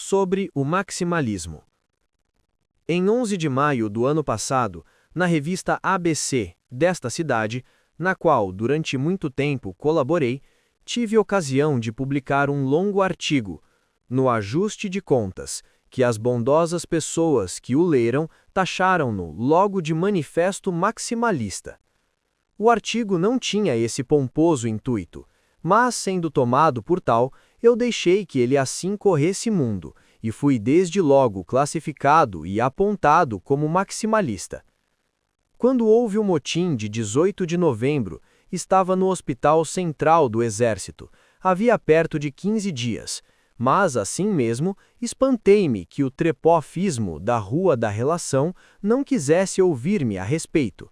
sobre o maximalismo. Em 11 de maio do ano passado, na revista ABC desta cidade, na qual durante muito tempo colaborei, tive ocasião de publicar um longo artigo, No Ajuste de Contas, que as bondosas pessoas que o leram taxaram-no logo de manifesto maximalista. O artigo não tinha esse pomposo intuito, mas, sendo tomado por tal, eu deixei que ele assim corresse mundo, e fui desde logo classificado e apontado como maximalista. Quando houve o motim de 18 de novembro, estava no Hospital Central do Exército, havia perto de 15 dias, mas, assim mesmo, espantei-me que o trepófismo da Rua da Relação não quisesse ouvir-me a respeito.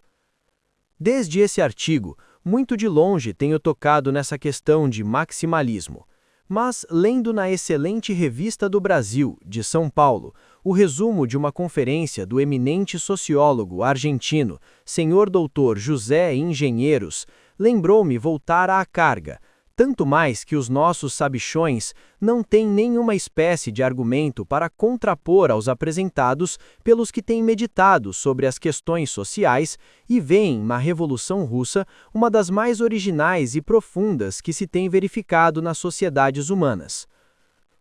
Desde esse artigo, muito de longe tenho tocado nessa questão de maximalismo, mas, lendo na excelente Revista do Brasil, de São Paulo, o resumo de uma conferência do eminente sociólogo argentino, Sr. Dr. José Engenheiros, lembrou-me voltar à carga, tanto mais que os nossos sabichões não têm nenhuma espécie de argumento para contrapor aos apresentados pelos que têm meditado sobre as questões sociais e veem na Revolução Russa uma das mais originais e profundas que se tem verificado nas sociedades humanas.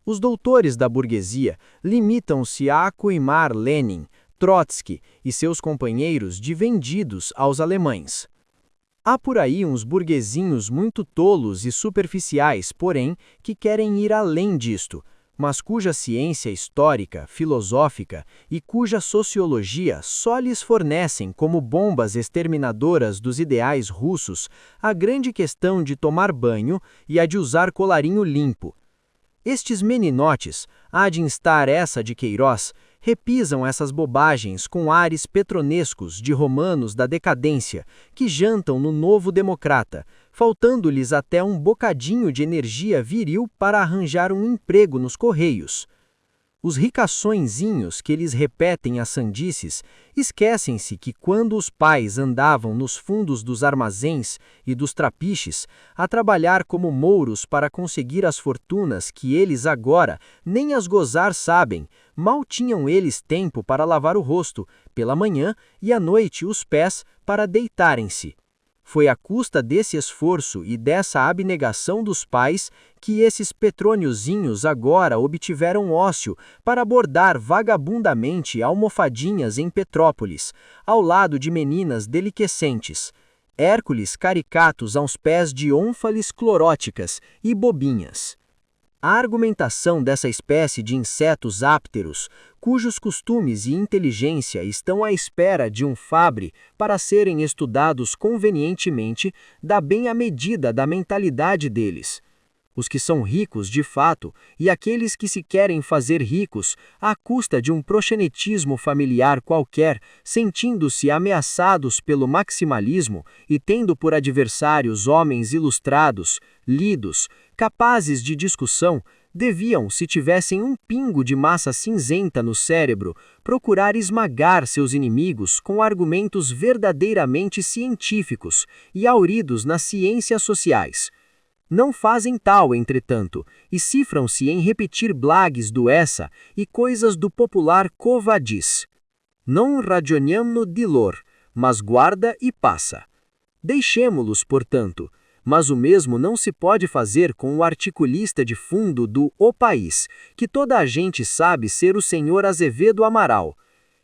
Os doutores da burguesia limitam-se a acoimar Lenin, Trotsky e seus companheiros de vendidos aos alemães. Há por aí uns burguesinhos muito tolos e superficiais, porém, que querem ir além disto, mas cuja ciência histórica, filosófica e cuja sociologia só lhes fornecem como bombas exterminadoras dos ideais russos a grande questão de tomar banho e a de usar colarinho limpo. Estes meninotes, há de instar essa de Queiroz, repisam essas bobagens com ares petronescos de romanos da decadência, que jantam no Novo Democrata, faltando-lhes até um bocadinho de energia viril para arranjar um emprego nos Correios. Os ricaçõezinhos que eles repetem as sandices esquecem-se que quando os pais andavam nos fundos dos armazéns e dos trapiches a trabalhar como mouros para conseguir as fortunas que eles agora nem as gozar sabem, mal tinham eles tempo para lavar o rosto, pela manhã e à noite os pés para deitarem-se. Foi à custa desse esforço e dessa abnegação dos pais que esses petrôniozinhos agora obtiveram ócio para bordar vagabundamente almofadinhas em Petrópolis, ao lado de meninas deliquescentes, Hércules caricatos aos pés de ônfales cloróticas e bobinhas. A argumentação dessa espécie de insetos ápteros, cujos costumes e inteligência estão à espera de um fabre para serem estudados convenientemente, dá bem a medida da mentalidade deles. Os que são ricos de fato e aqueles que se querem fazer ricos à custa de um proxenetismo familiar qualquer, sentindo-se ameaçados pelo maximalismo e tendo por adversários homens ilustrados, lidos, capazes de discussão, deviam, se tivessem um pingo de massa cinzenta no cérebro, procurar esmagar seus inimigos com argumentos verdadeiramente científicos e hauridos nas ciências sociais. Não fazem tal, entretanto, e cifram-se em repetir blagues do essa e coisas do popular covadis. Non ragioniamo di lor, mas guarda e passa. Deixemo-los, portanto, mas o mesmo não se pode fazer com o articulista de fundo do O País, que toda a gente sabe ser o senhor Azevedo Amaral.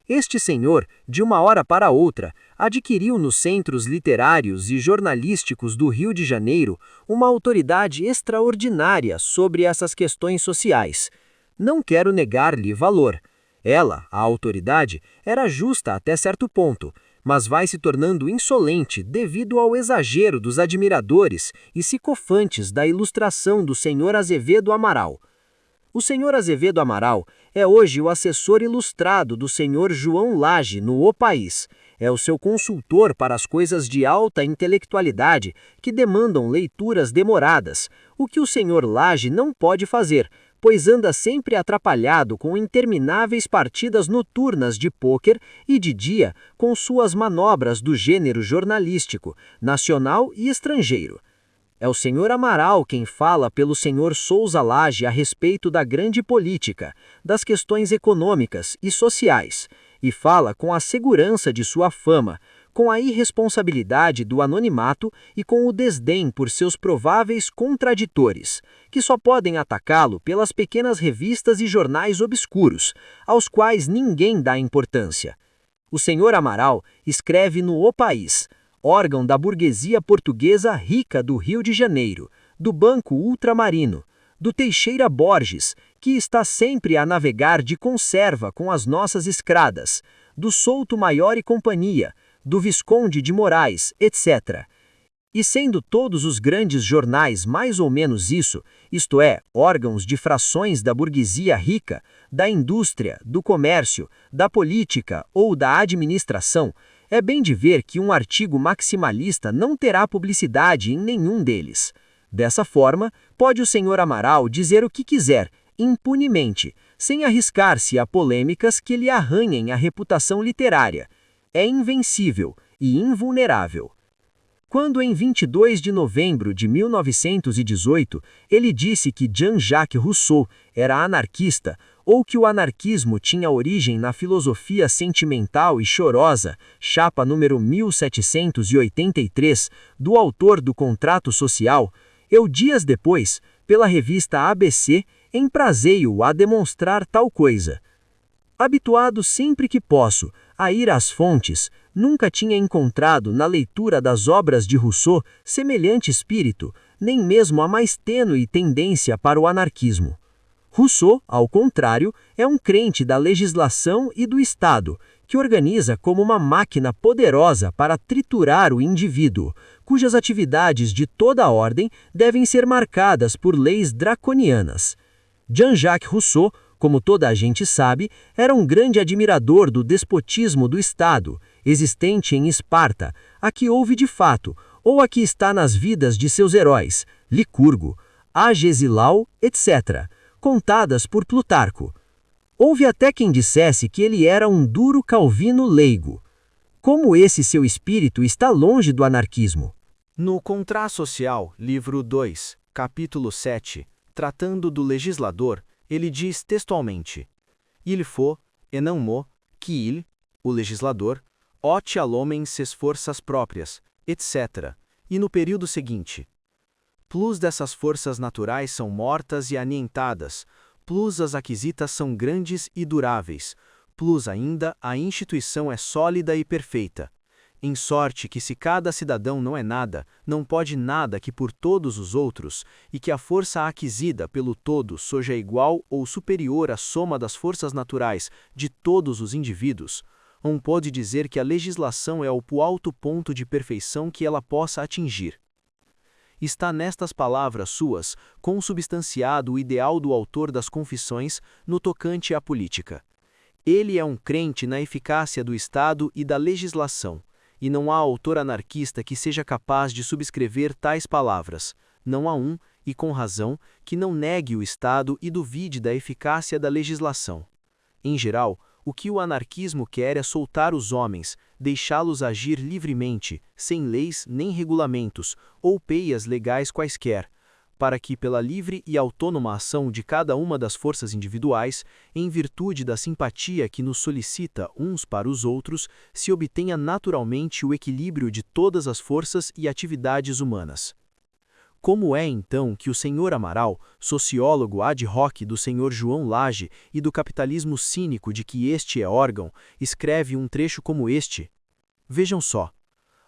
Este senhor, de uma hora para outra, adquiriu nos centros literários e jornalísticos do Rio de Janeiro uma autoridade extraordinária sobre essas questões sociais. Não quero negar-lhe valor. Ela, a autoridade, era justa até certo ponto, mas vai se tornando insolente devido ao exagero dos admiradores e sicofantes da ilustração do senhor Azevedo Amaral. O senhor Azevedo Amaral é hoje o assessor ilustrado do senhor João Lage no O País. É o seu consultor para as coisas de alta intelectualidade que demandam leituras demoradas, o que o senhor Lage não pode fazer, pois anda sempre atrapalhado com intermináveis partidas noturnas de pôquer e de dia com suas manobras do gênero jornalístico, nacional e estrangeiro. É o Sr. Amaral quem fala pelo Sr. Souza Lage a respeito da grande política, das questões econômicas e sociais, e fala com a segurança de sua fama, com a irresponsabilidade do anonimato e com o desdém por seus prováveis contraditores, que só podem atacá-lo pelas pequenas revistas e jornais obscuros, aos quais ninguém dá importância. O Sr. Amaral escreve no O País, órgão da burguesia portuguesa rica do Rio de Janeiro, do Banco Ultramarino, do Teixeira Borges, que está sempre a navegar de conserva com as nossas escradas, do Souto Maior e Companhia, do Visconde de Moraes, etc. E sendo todos os grandes jornais mais ou menos isso, isto é, órgãos de frações da burguesia rica, da indústria, do comércio, da política ou da administração, é bem de ver que um artigo maximalista não terá publicidade em nenhum deles. Dessa forma, pode o Sr. Amaral dizer o que quiser, impunemente, sem arriscar-se a polêmicas que lhe arranhem a reputação literária. É invencível e invulnerável. Quando em 22 de novembro de 1918 ele disse que Jean-Jacques Rousseau era anarquista ou que o anarquismo tinha origem na filosofia sentimental e chorosa, chapa número 1783, do autor do Contrato Social, eu dias depois, pela revista ABC, emprazei-o a demonstrar tal coisa. Habituado sempre que posso a ir às fontes, nunca tinha encontrado na leitura das obras de Rousseau semelhante espírito, nem mesmo a mais tênue tendência para o anarquismo. Rousseau, ao contrário, é um crente da legislação e do Estado, que organiza como uma máquina poderosa para triturar o indivíduo, cujas atividades de toda a ordem devem ser marcadas por leis draconianas. Jean-Jacques Rousseau, como toda a gente sabe, era um grande admirador do despotismo do Estado, existente em Esparta, a que houve de fato, ou a que está nas vidas de seus heróis, Licurgo, Agesilau, etc., contadas por Plutarco. Houve até quem dissesse que ele era um duro calvino leigo. Como esse seu espírito está longe do anarquismo? No Contrat Social, livro 2, capítulo 7, tratando do legislador, ele diz textualmente: Il faut, et non mot, qu'il, o legislador, ôte à l'homme ses forças próprias, etc. E no período seguinte: plus dessas forças naturais são mortas e anientadas, plus as aquisitas são grandes e duráveis, plus ainda a instituição é sólida e perfeita. Em sorte que se cada cidadão não é nada, não pode nada que por todos os outros, e que a força aquisida pelo todo seja igual ou superior à soma das forças naturais de todos os indivíduos, pode dizer que a legislação é o alto ponto de perfeição que ela possa atingir. Está nestas palavras suas consubstanciado o ideal do autor das Confissões no tocante à política. Ele é um crente na eficácia do Estado e da legislação, e não há autor anarquista que seja capaz de subscrever tais palavras. Não há e com razão, que não negue o Estado e duvide da eficácia da legislação. Em geral, o que o anarquismo quer é soltar os homens, deixá-los agir livremente, sem leis nem regulamentos, ou peias legais quaisquer, para que, pela livre e autônoma ação de cada uma das forças individuais, em virtude da simpatia que nos solicita uns para os outros, se obtenha naturalmente o equilíbrio de todas as forças e atividades humanas. Como é, então, que o Sr. Amaral, sociólogo ad hoc do Sr. João Lage e do capitalismo cínico de que este é órgão, escreve um trecho como este? Vejam só.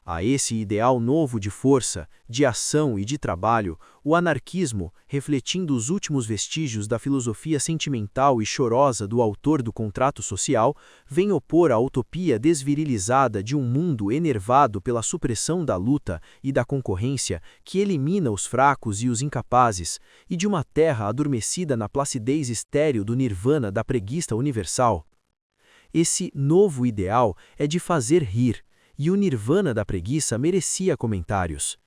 A esse ideal novo de força, de ação e de trabalho, o anarquismo, refletindo os últimos vestígios da filosofia sentimental e chorosa do autor do Contrato Social, vem opor a utopia desvirilizada de um mundo enervado pela supressão da luta e da concorrência que elimina os fracos e os incapazes, e de uma terra adormecida na placidez estéril do nirvana da preguiça universal. Esse novo ideal é de fazer rir, e o nirvana da preguiça merecia comentários.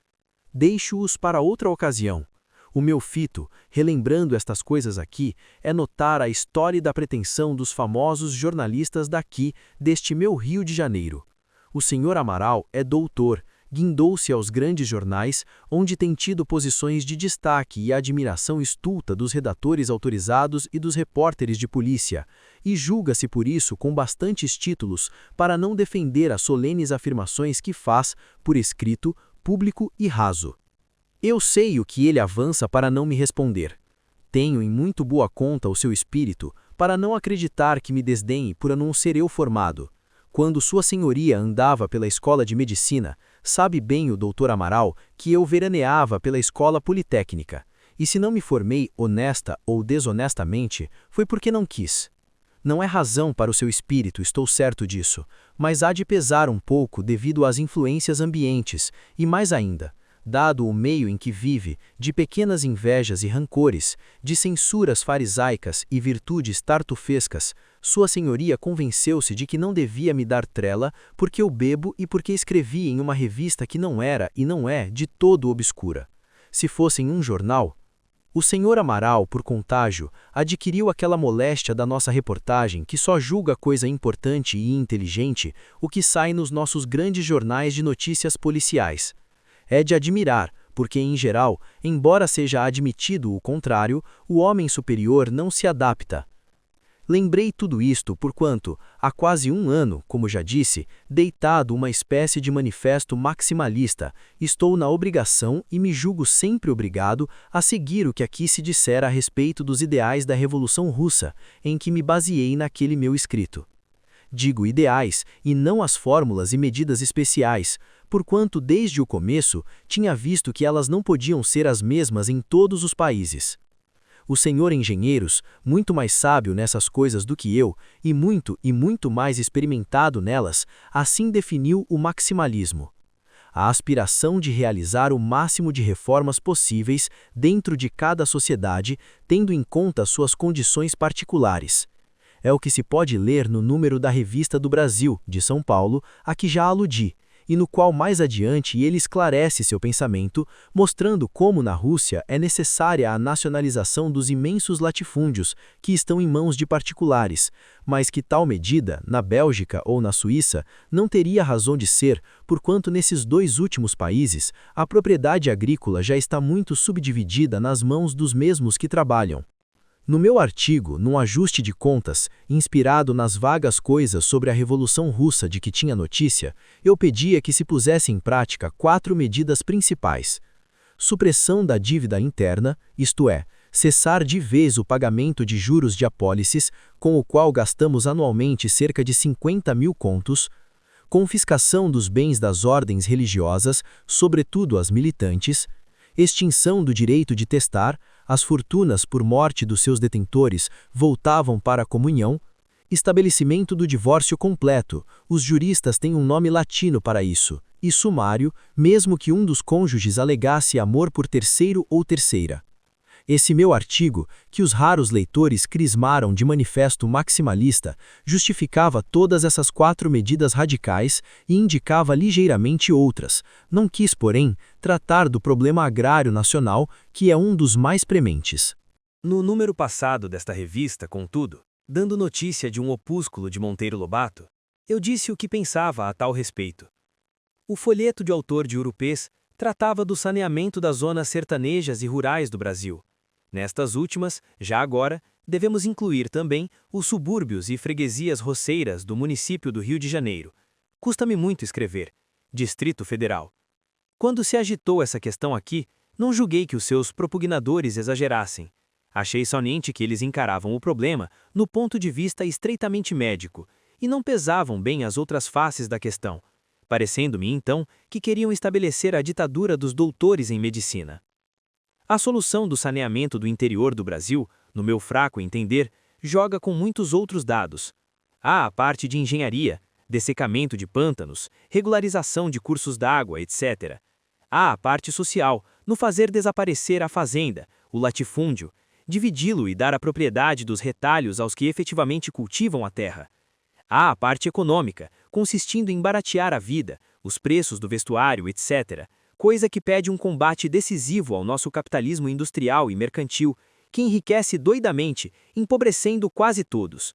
Deixo-os para outra ocasião. O meu fito, relembrando estas coisas aqui, é notar a história e da pretensão dos famosos jornalistas daqui, deste meu Rio de Janeiro. O Sr. Amaral é doutor, guindou-se aos grandes jornais, onde tem tido posições de destaque e admiração estulta dos redatores autorizados e dos repórteres de polícia, e julga-se por isso com bastantes títulos para não defender as solenes afirmações que faz, por escrito, público e raso. Eu sei o que ele avança para não me responder. Tenho em muito boa conta o seu espírito, para não acreditar que me desdenhe por não ser eu formado. Quando Sua Senhoria andava pela escola de medicina, sabe bem o doutor Amaral que eu veraneava pela escola politécnica, e se não me formei honesta ou desonestamente, foi porque não quis. Não é razão para o seu espírito, estou certo disso, mas há de pesar um pouco devido às influências ambientes, e mais ainda, dado o meio em que vive, de pequenas invejas e rancores, de censuras farisaicas e virtudes tartufescas, Sua Senhoria convenceu-se de que não devia me dar trela porque eu bebo e porque escrevi em uma revista que não era e não é de todo obscura. Se fosse em um jornal, o senhor Amaral, por contágio, adquiriu aquela moléstia da nossa reportagem que só julga coisa importante e inteligente o que sai nos nossos grandes jornais de notícias policiais. É de admirar, porque, em geral, embora seja admitido o contrário, o homem superior não se adapta. Lembrei tudo isto porquanto, há quase um ano, como já disse, deitado uma espécie de manifesto maximalista, estou na obrigação e me julgo sempre obrigado a seguir o que aqui se dissera a respeito dos ideais da Revolução Russa, em que me baseei naquele meu escrito. Digo ideais, e não as fórmulas e medidas especiais, porquanto desde o começo tinha visto que elas não podiam ser as mesmas em todos os países. O senhor Engenheiros, muito mais sábio nessas coisas do que eu, e muito mais experimentado nelas, assim definiu o maximalismo. A aspiração de realizar o máximo de reformas possíveis dentro de cada sociedade, tendo em conta suas condições particulares. É o que se pode ler no número da Revista do Brasil, de São Paulo, a que já aludi, e no qual mais adiante ele esclarece seu pensamento, mostrando como na Rússia é necessária a nacionalização dos imensos latifúndios que estão em mãos de particulares, mas que tal medida, na Bélgica ou na Suíça, não teria razão de ser, porquanto nesses dois últimos países a propriedade agrícola já está muito subdividida nas mãos dos mesmos que trabalham. No meu artigo, num ajuste de contas, inspirado nas vagas coisas sobre a Revolução Russa de que tinha notícia, eu pedia que se pusesse em prática 4 medidas principais. Supressão da dívida interna, isto é, cessar de vez o pagamento de juros de apólices, com o qual gastamos anualmente cerca de 50 mil contos, confiscação dos bens das ordens religiosas, sobretudo as militantes, extinção do direito de testar, as fortunas por morte dos seus detentores voltavam para a comunhão, estabelecimento do divórcio completo, os juristas têm um nome latino para isso, e sumário, mesmo que um dos cônjuges alegasse amor por terceiro ou terceira. Esse meu artigo, que os raros leitores crismaram de manifesto maximalista, justificava todas essas 4 medidas radicais e indicava ligeiramente outras. Não quis, porém, tratar do problema agrário nacional, que é um dos mais prementes. No número passado desta revista, contudo, dando notícia de um opúsculo de Monteiro Lobato, eu disse o que pensava a tal respeito. O folheto de autor de Urupês tratava do saneamento das zonas sertanejas e rurais do Brasil. Nestas últimas, já agora, devemos incluir também os subúrbios e freguesias roceiras do município do Rio de Janeiro. Custa-me muito escrever. Distrito Federal. Quando se agitou essa questão aqui, não julguei que os seus propugnadores exagerassem. Achei somente que eles encaravam o problema no ponto de vista estreitamente médico e não pesavam bem as outras faces da questão, parecendo-me então que queriam estabelecer a ditadura dos doutores em medicina. A solução do saneamento do interior do Brasil, no meu fraco entender, joga com muitos outros dados. Há a parte de engenharia, dessecamento de pântanos, regularização de cursos d'água, etc. Há a parte social, no fazer desaparecer a fazenda, o latifúndio, dividi-lo e dar a propriedade dos retalhos aos que efetivamente cultivam a terra. Há a parte econômica, consistindo em baratear a vida, os preços do vestuário, etc., coisa que pede um combate decisivo ao nosso capitalismo industrial e mercantil, que enriquece doidamente, empobrecendo quase todos.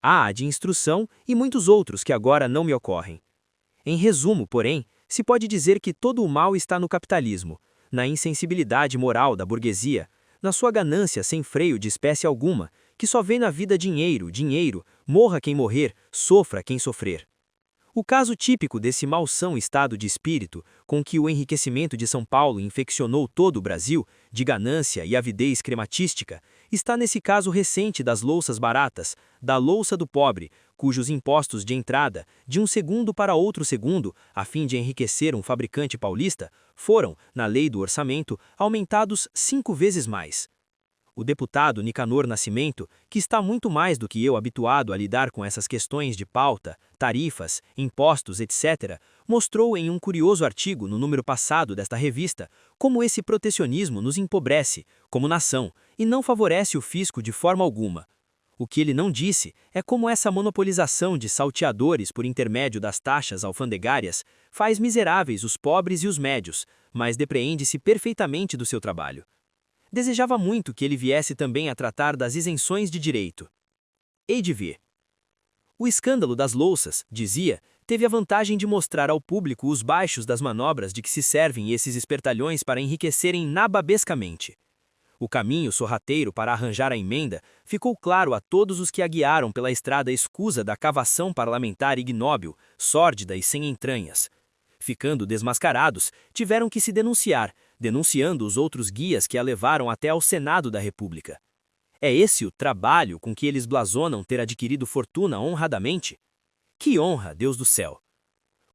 Há a de instrução e muitos outros que agora não me ocorrem. Em resumo, porém, Se pode dizer que todo o mal está no capitalismo, na insensibilidade moral da burguesia, na sua ganância sem freio de espécie alguma, que só vê na vida dinheiro, dinheiro, morra quem morrer, sofra quem sofrer. O caso típico desse malsão estado de espírito, com que o enriquecimento de São Paulo infeccionou todo o Brasil, de ganância e avidez crematística, está nesse caso recente das louças baratas, da louça do pobre, cujos impostos de entrada, de um segundo para outro segundo, a fim de enriquecer um fabricante paulista, foram, na lei do orçamento, aumentados 5 vezes mais. O deputado Nicanor Nascimento, que está muito mais do que eu habituado a lidar com essas questões de pauta, tarifas, impostos, etc., mostrou em um curioso artigo no número passado desta revista como esse protecionismo nos empobrece, como nação, e não favorece o fisco de forma alguma. O que ele não disse é como essa monopolização de salteadores por intermédio das taxas alfandegárias faz miseráveis os pobres e os médios, mas depreende-se perfeitamente do seu trabalho. Desejava muito que ele viesse também a tratar das isenções de direito. Hei de vir. O escândalo das louças, dizia, teve a vantagem de mostrar ao público os baixos das manobras de que se servem esses espertalhões para enriquecerem nababescamente. O caminho sorrateiro para arranjar a emenda ficou claro a todos os que a guiaram pela estrada escusa da cavação parlamentar ignóbil, sórdida e sem entranhas. Ficando desmascarados, tiveram que se denunciar, denunciando os outros guias que a levaram até ao Senado da República. É esse o trabalho com que eles blasonam ter adquirido fortuna honradamente? Que honra, Deus do céu!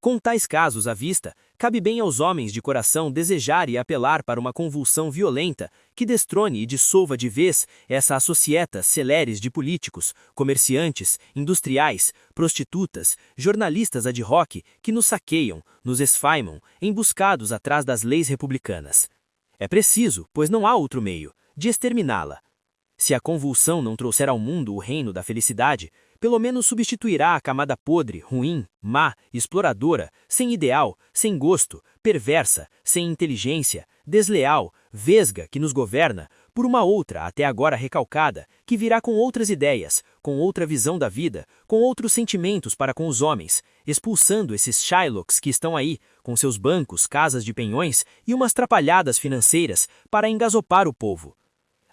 Com tais casos à vista, cabe bem aos homens de coração desejar e apelar para uma convulsão violenta que destrone e dissolva de vez essa associeta celeres de políticos, comerciantes, industriais, prostitutas, jornalistas ad hoc que nos saqueiam, nos esfaimam, emboscados atrás das leis republicanas. É preciso, pois não há outro meio, de exterminá-la. Se a convulsão não trouxer ao mundo o reino da felicidade, pelo menos substituirá a camada podre, ruim, má, exploradora, sem ideal, sem gosto, perversa, sem inteligência, desleal, vesga que nos governa, por uma outra até agora recalcada, que virá com outras ideias, com outra visão da vida, com outros sentimentos para com os homens, expulsando esses Shylocks que estão aí, com seus bancos, casas de penhões e umas trapalhadas financeiras para engasopar o povo.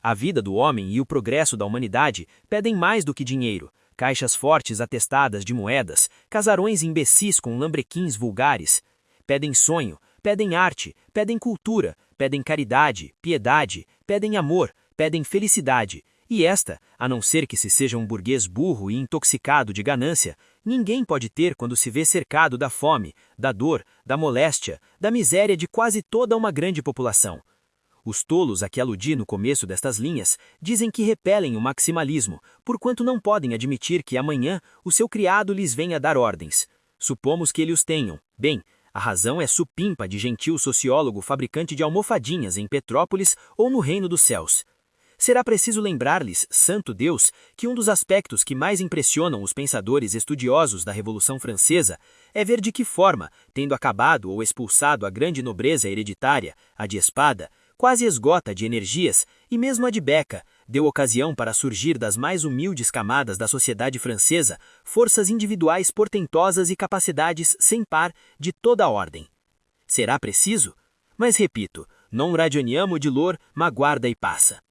A vida do homem e o progresso da humanidade pedem mais do que dinheiro, caixas fortes atestadas de moedas, casarões imbecis com lambrequins vulgares. Pedem sonho, pedem arte, pedem cultura, pedem caridade, piedade, pedem amor, pedem felicidade. E esta, a não ser que se seja um burguês burro e intoxicado de ganância, ninguém pode ter quando se vê cercado da fome, da dor, da moléstia, da miséria de quase toda uma grande população. Os tolos a que aludi no começo destas linhas dizem que repelem o maximalismo, porquanto não podem admitir que amanhã o seu criado lhes venha dar ordens. Supomos que eles os tenham. Bem, a razão é supimpa de gentil sociólogo fabricante de almofadinhas em Petrópolis ou no Reino dos Céus. Será preciso lembrar-lhes, santo Deus, que um dos aspectos que mais impressionam os pensadores estudiosos da Revolução Francesa é ver de que forma, tendo acabado ou expulsado a grande nobreza hereditária, a de espada, quase esgota de energias, e mesmo a de beca, deu ocasião para surgir das mais humildes camadas da sociedade francesa forças individuais portentosas e capacidades sem par de toda a ordem. Será preciso? Mas repito, non ragioniamo di lor, ma guarda e passa.